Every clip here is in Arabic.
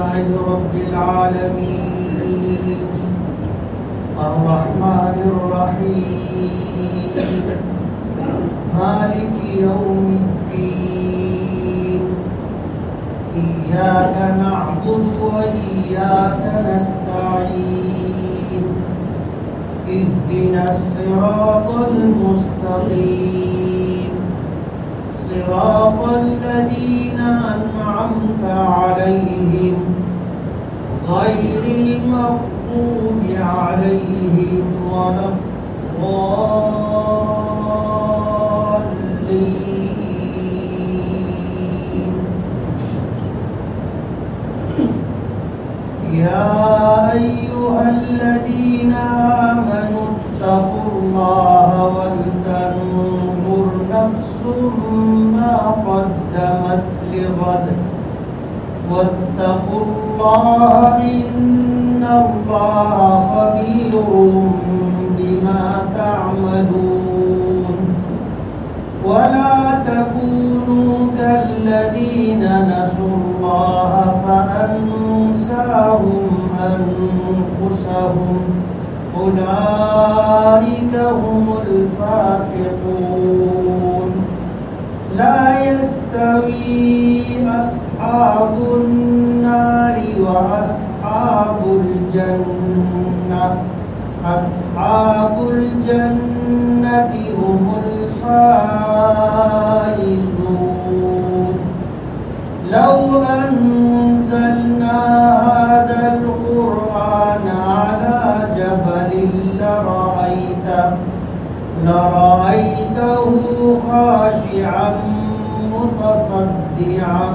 لله رب العالمين الرحمن الرحيم مالك يوم الدين إياك نعبد وإياك نستعين اهدنا الصراط المستقيم صراط الذين أنعمت عليهم غير المغضوب عليهم ولا الضالين. يا أيها الذين آمنوا اتقوا الله ولتنظر نفس ما قدمت لغد واتقوا الله إن الله خبير بما تعملون. ولا تكونوا كالذين نسوا الله فأنساهم أنفسهم أولئك هم الفاسقون. لا يستوي أصحاب النار وأصحاب الجنة أصحاب الجنة هم الفائزون. لو أنزلنا هذا القرآن على جبل لرأيته خاشعا متصدعا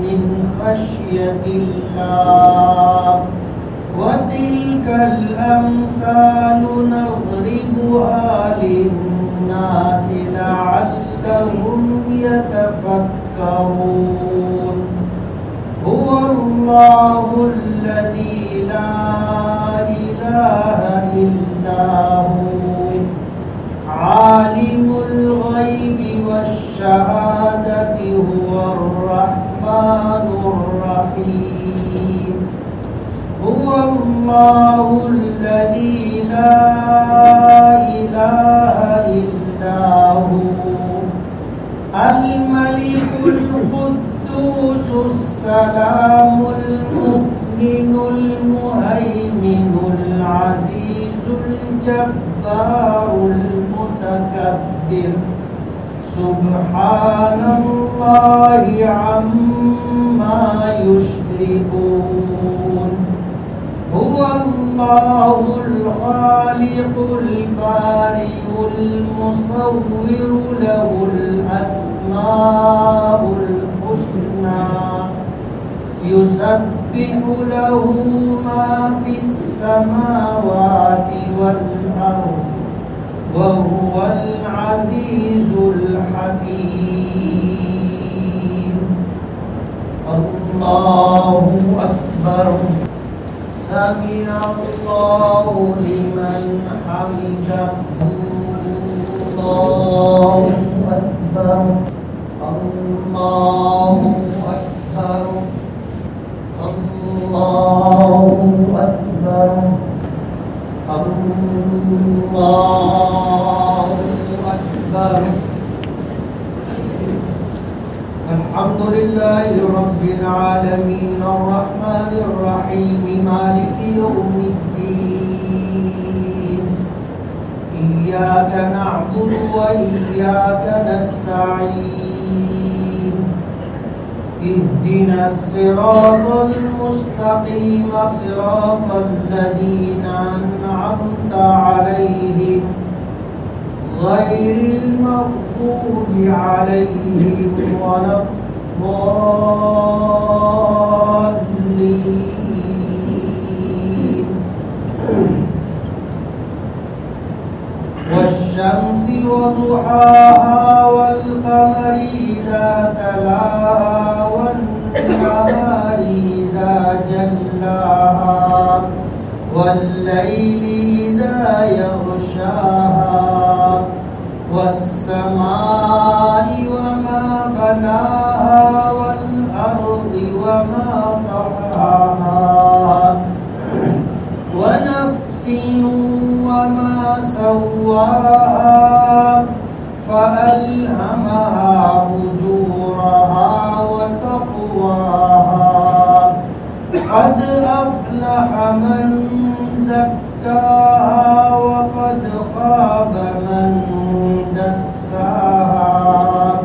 من خشية الله. وتلك الأمثال نضربها للناس لعلهم يتفكرون. هو الله الذي لا إله إلا هو عالم الغيب والشهادة هو الرحمن الرحيم. هو الله الذي لا إله إلا هو الملك القدوس السلام المؤمن المهيمن العزيز الجبار المتكبر. سبحان الله عما يشركون. هو الله الخالق البارئ المصور له الأسماء الحسنى يسبح له ما في السماوات والأرض وهو العزيز الحكيم. الله أكبر. سمع الله لمن حمده. الله أكبر. الله أكبر. الله أكبر. الله أكبر. الحمد لله رب العالمين الرحمن الرحيم مالك يوم الدين إياك نعبد وإياك نستعين اهدنا الصراط المستقيم صراط الذين أنعمت عليهم غير المغضوب عليهم ولا الضالين. والشمس وضحاها والقمر إذا تلاها والنهار إذا جلاها والليل إذا يغشاها والسماء وما بناها والأرض وما طحاها سواها فألهمها فجورها وتقواها قد أفلح من زكاها وقد خاب من دساها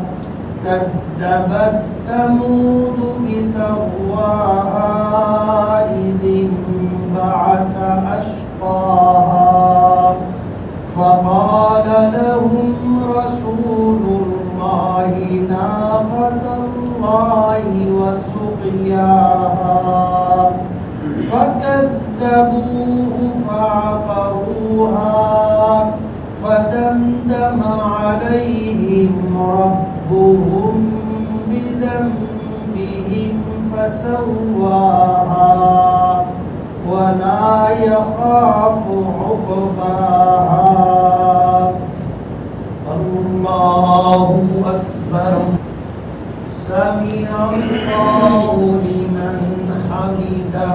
كذبت ثمود بتقواها إذ انبعث أشقاها فقال لهم رسول الله ناقة الله وسقياها فكذبوه فعقروها فدمدم عليهم ربهم بذنبهم فسواها ولا يخاف عقباها الله أكبر سمع الله لمن حمده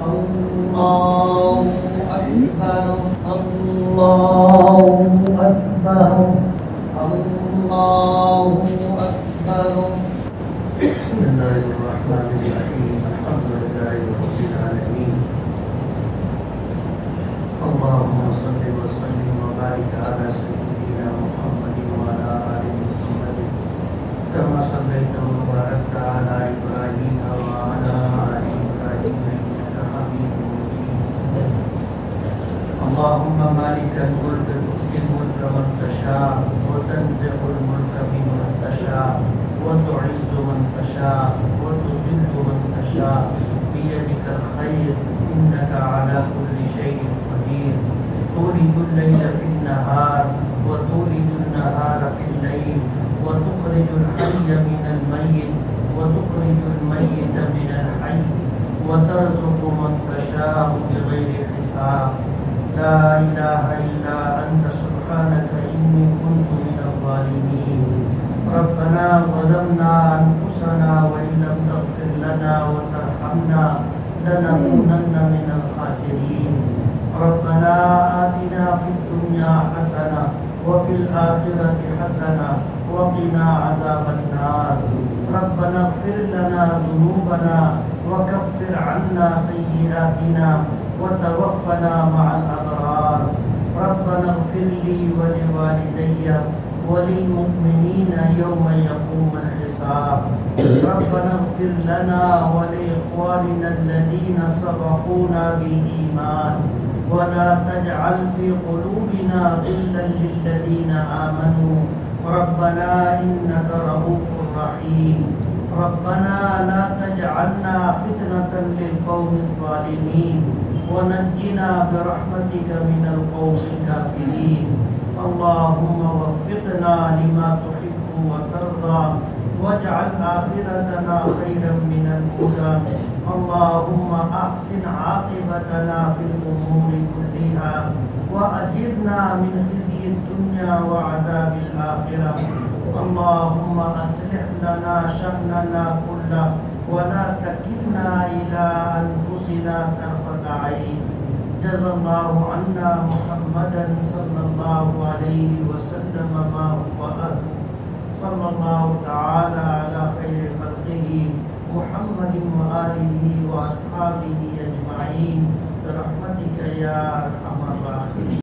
الله أكبر الله أكبر الله أكبر بسم الله الرحمن الرحيم الحمد لله رب العالمين اللهم صل وسلم وبارك على سيدنا محمد وعلى آل محمد كما صليت وباركت على إبراهيم وعلى آل إبراهيم إنك حميد مجيد اللهم مالك الملك تؤتي الملك من تشاء وتنزع الملك ممن تشاء وتعز من تشاء وتذل من تشاء بيدك الخير إنك على كل شيء قدير تولد الليل في النهار وتولد النهار في الليل وتخرج الحي من الميت وتخرج الميت من الحي وترزق من تشاء بغير حساب لا إله إلا أنت سبحانك إني كنت من الظالمين ربنا ظلمنا أنفسنا وإن لم تغفر لنا وترحمنا لنكونن من الخاسرين ربنا آتنا في الدنيا حسنة وفي الآخرة حسنة وقنا عذاب النار ربنا اغفر لنا ذنوبنا وكفر عنا سيئاتنا وتوفنا مع الأبرار ربنا اغفر لي ولوالدي وللمؤمنين يوم يقوم الحساب ربنا اغفر لنا ولإخواننا الذين سبقونا بالإيمان ولا تجعل في قلوبنا غلا للذين آمنوا ربنا إنك رؤوف رحيم ربنا لا تجعلنا فتنة للقوم الظالمين ونجنا برحمتك من القوم الكافرين اللهم وفقنا لما تحب وترضى واجعل آخرتنا خيرا من الأولى اللهم أحسن عاقبتنا في الأمور كلها وأجرنا من خزي الدنيا وعذاب الآخرة اللهم أصلح لنا شأننا كله ولا تكلنا إلى أنفسنا طرفة عين جزا الله عنا محمدا صلى الله عليه وسلم ما هو أهله صلى الله تعالى على خير خلقه محمد وآله وأصحابه أجمعين برحمتك يا أرحم الراحمين.